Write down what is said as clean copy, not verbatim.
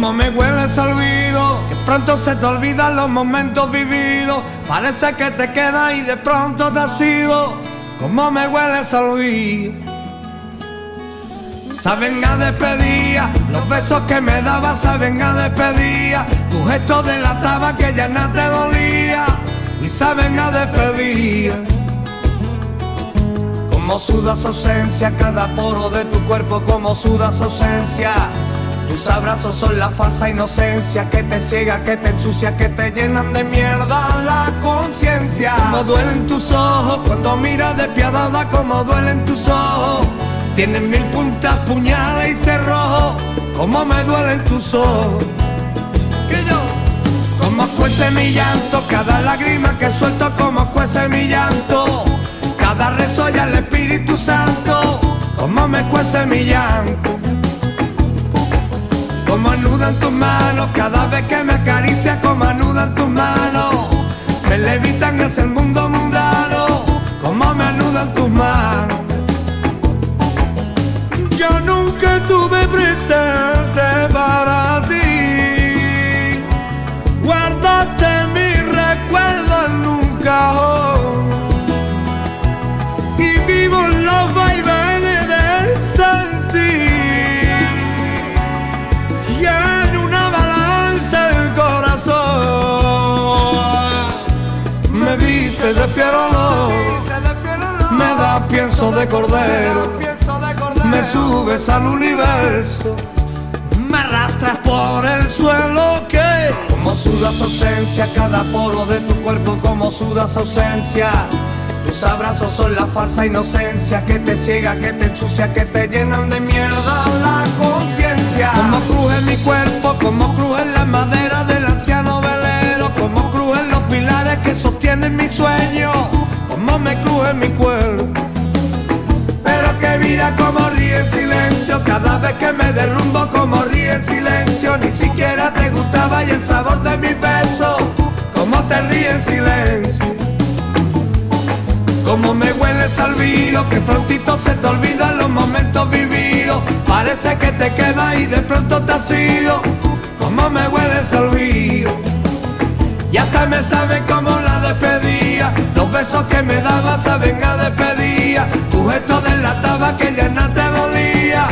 Como me hueles al olvido, que pronto se te olvidan los momentos vividos. Parece que te quedas y de pronto te has ido. Como me hueles al olvido. Saben a despedida, los besos que me dabas saben a despedida. Tu gesto delataba que ya nada te dolía. Y saben a despedida. Como sudas ausencia, cada poro de tu cuerpo como sudas ausencia. Tus abrazos son la falsa inocencia que te ciega, que te ensucia, que te llenan de mierda la conciencia. Como duelen tus ojos cuando miras despiadada, como duelen tus ojos. Tienen mil puntas, puñales y cerrojos. Como me duelen tus ojos. Que yo, como cuece mi llanto, cada lágrima que suelto, como cuece mi llanto. Cada rezo y al Espíritu Santo, como me cuece mi llanto. Como anudan tus manos, cada vez que me acaricia, como anudan tus manos. Me levitan hacia el mundo mundano, como me anudan tus manos. Yo nunca estuve presente para ti. Guardaste mi recuerdo en un cajón. Y vivo en los vaivenes del sentir. Y en una balanza el corazón me viste de fiero olor, me da pienso de cordero, me subes al universo, me arrastras por el suelo que como sudas ausencia, cada poro de tu cuerpo como sudas ausencia. Tus abrazos son la falsa inocencia que te ciega, que te ensucia, que te llenan de mierda la conciencia. Como cruje mi cuerpo, como crujen la madera del anciano velero, como crujen los pilares que sostienen mi sueño, como me cruje mi cuerpo. Pero que vida como ríe en silencio, cada vez que me derrumbo como ríe en silencio. Ni siquiera te gustaba y el sabor de mis besos, como te ríe en silencio. Como me hueles al olvido, que prontito se te olvidan los momentos vividos. Parece que te quedas y de pronto te has ido. Como me hueles al olvido. Y hasta me saben como la despedida. Los besos que me dabas saben a despedida. Tu gesto delataba que ya nada te dolía.